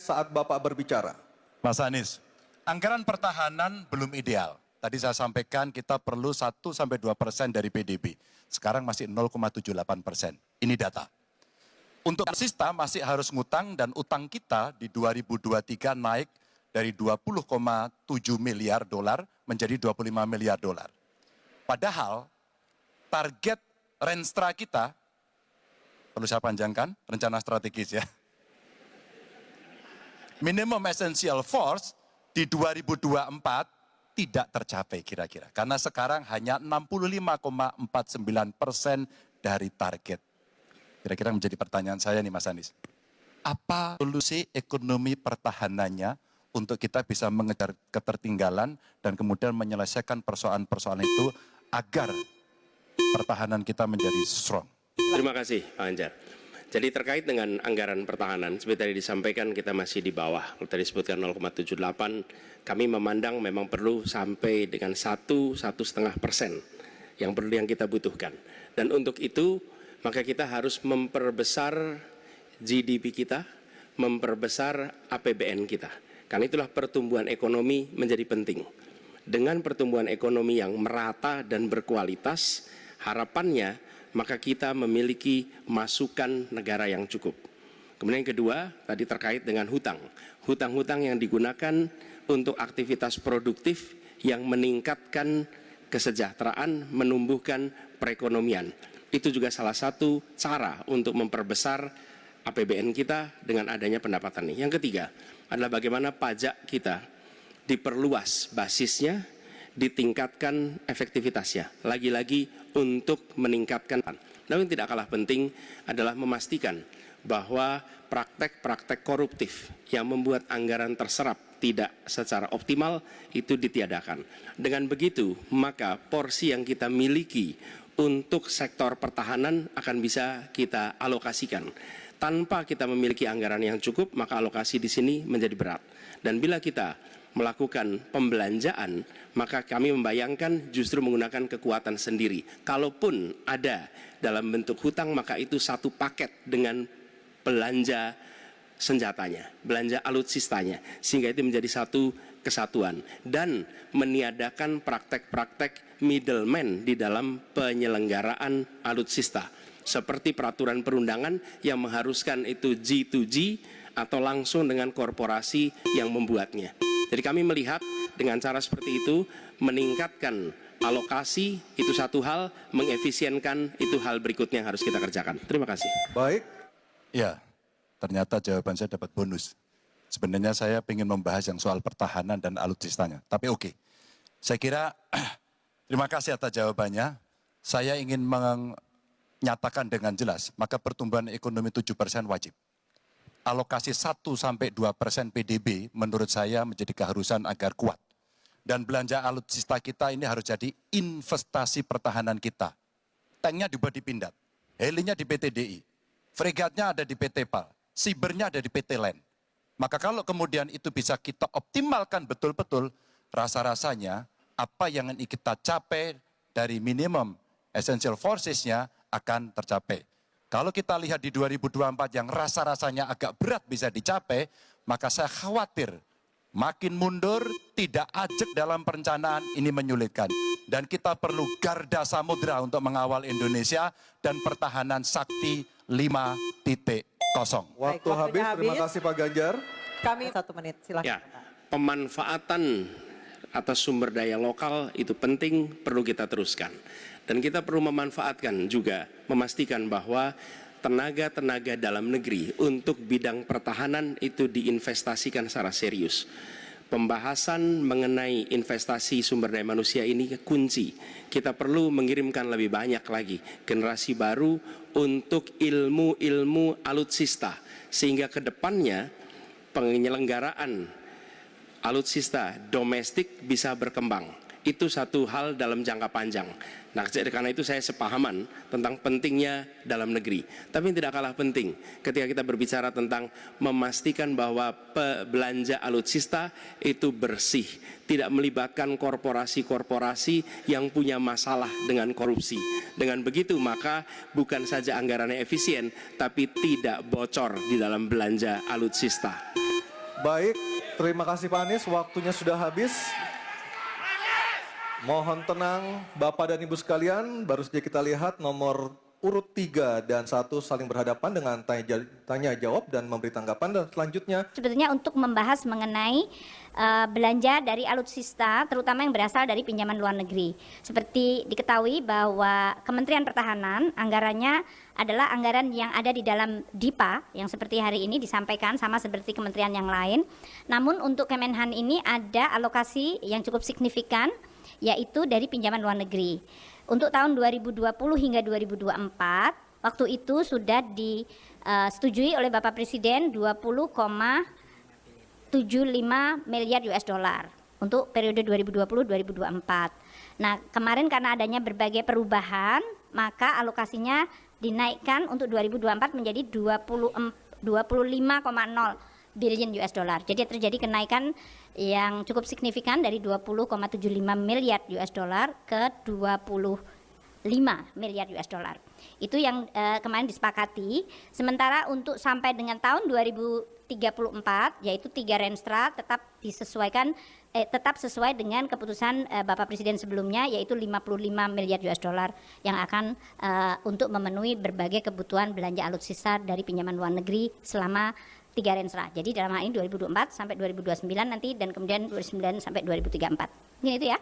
saat Bapak berbicara. Mas Anies, anggaran pertahanan belum ideal. Tadi saya sampaikan kita perlu 1-2% dari PDB. Sekarang masih 0,78%. Ini data. Untuk alutsista masih harus ngutang dan utang kita di 2023 naik dari 20,7 miliar dolar menjadi 25 miliar dolar. Padahal target Renstra kita, perlu saya panjangkan, rencana strategis ya. Minimum essential force di 2024 tidak tercapai kira-kira. Karena sekarang hanya 65,49% dari target. Kira-kira menjadi pertanyaan saya nih Mas Anies. Apa solusi ekonomi pertahanannya untuk kita bisa mengejar ketertinggalan dan kemudian menyelesaikan persoalan-persoalan itu agar pertahanan kita menjadi strong? Terima kasih Pak Anjar. Jadi terkait dengan anggaran pertahanan, seperti tadi disampaikan kita masih di bawah. Kalau tadi disebutkan 0,78, kami memandang memang perlu sampai dengan 1-1,5% yang kita butuhkan. Dan untuk itu, maka kita harus memperbesar GDP kita, memperbesar APBN kita. Karena itulah pertumbuhan ekonomi menjadi penting. Dengan pertumbuhan ekonomi yang merata dan berkualitas, harapannya maka kita memiliki masukan negara yang cukup. Kemudian yang kedua, tadi terkait dengan hutang. Hutang-hutang yang digunakan untuk aktivitas produktif yang meningkatkan kesejahteraan, menumbuhkan perekonomian. Itu juga salah satu cara untuk memperbesar APBN kita dengan adanya pendapatan ini. Yang ketiga adalah bagaimana pajak kita diperluas basisnya, ditingkatkan efektivitasnya, lagi-lagi untuk meningkatkan. Namun tidak kalah penting adalah memastikan bahwa praktek-praktek koruptif yang membuat anggaran terserap tidak secara optimal itu ditiadakan. Dengan begitu, maka porsi yang kita miliki untuk sektor pertahanan akan bisa kita alokasikan. Tanpa kita memiliki anggaran yang cukup, maka alokasi di sini menjadi berat. Dan bila kita melakukan pembelanjaan, maka kami membayangkan justru menggunakan kekuatan sendiri. Kalaupun ada dalam bentuk hutang, maka itu satu paket dengan belanja senjatanya, belanja alutsistanya, sehingga itu menjadi satu kesatuan. Dan meniadakan praktek-praktek middleman di dalam penyelenggaraan alutsista, seperti peraturan perundangan yang mengharuskan itu G2G atau langsung dengan korporasi yang membuatnya. Jadi kami melihat dengan cara seperti itu, meningkatkan alokasi itu satu hal, mengefisienkan itu hal berikutnya yang harus kita kerjakan. Terima kasih. Baik. Ya, ternyata jawaban saya dapat bonus. Sebenarnya saya ingin membahas yang soal pertahanan dan alutsistanya. Tapi oke, saya kira terima kasih atas jawabannya. Saya ingin menyatakan dengan jelas, maka pertumbuhan ekonomi 7% wajib. Alokasi 1-2% PDB menurut saya menjadi keharusan agar kuat. Dan belanja alutsista kita ini harus jadi investasi pertahanan kita. Tanknya dibuat di Pindad, helinya di PT DI, fregatnya ada di PT PAL, sibernya ada di PT LEN. Maka kalau kemudian itu bisa kita optimalkan betul-betul, rasa-rasanya apa yang ingin kita capai dari minimum essential forces-nya akan tercapai. Kalau kita lihat di 2024 yang rasa-rasanya agak berat bisa dicapai, maka saya khawatir makin mundur, tidak ajak dalam perencanaan, ini menyulitkan. Dan kita perlu garda samudra untuk mengawal Indonesia dan pertahanan sakti 5.0. Waktu habis, terima kasih Pak Ganjar. Kami 1 menit, silahkan. Ya, pemanfaatan atas sumber daya lokal itu penting, perlu kita teruskan. Dan kita perlu memanfaatkan juga, memastikan bahwa tenaga-tenaga dalam negeri untuk bidang pertahanan itu diinvestasikan secara serius. Pembahasan mengenai investasi sumber daya manusia ini kunci. Kita perlu mengirimkan lebih banyak lagi generasi baru untuk ilmu-ilmu alutsista. Sehingga ke depannya penyelenggaraan alutsista domestik bisa berkembang. Itu satu hal dalam jangka panjang. Nah, karena itu saya sepahaman tentang pentingnya dalam negeri. Tapi tidak kalah penting ketika kita berbicara tentang memastikan bahwa belanja alutsista itu bersih, tidak melibatkan korporasi-korporasi yang punya masalah dengan korupsi. Dengan begitu maka bukan saja anggarannya efisien, tapi tidak bocor di dalam belanja alutsista. Baik, terima kasih Pak Anies, waktunya sudah habis. Mohon tenang Bapak dan Ibu sekalian, baru saja kita lihat nomor urut 3 dan 1 saling berhadapan dengan tanya jawab dan memberi tanggapan, dan selanjutnya sebetulnya untuk membahas mengenai belanja dari alutsista terutama yang berasal dari pinjaman luar negeri. Seperti diketahui bahwa Kementerian Pertahanan anggarannya adalah anggaran yang ada di dalam DIPA yang seperti hari ini disampaikan sama seperti kementerian yang lain. Namun untuk Kemenhan ini ada alokasi yang cukup signifikan yaitu dari pinjaman luar negeri. Untuk tahun 2020 hingga 2024, waktu itu sudah disetujui oleh Bapak Presiden 20,75 miliar US dollar untuk periode 2020-2024. Nah, kemarin karena adanya berbagai perubahan, maka alokasinya dinaikkan untuk 2024 menjadi 25,0 billion US dollar. Jadi terjadi kenaikan yang cukup signifikan dari 20,75 miliar US dollar ke 25 miliar US dollar. Itu yang kemarin disepakati. Sementara untuk sampai dengan tahun 2034 yaitu 3 Renstra tetap disesuaikan tetap sesuai dengan keputusan Bapak Presiden sebelumnya yaitu 55 miliar US dollar yang akan untuk memenuhi berbagai kebutuhan belanja alutsista dari pinjaman luar negeri selama 3 Renstra. Jadi dalam hal ini 2024 sampai 2029 nanti dan kemudian 2029 sampai 2034. Ini itu ya.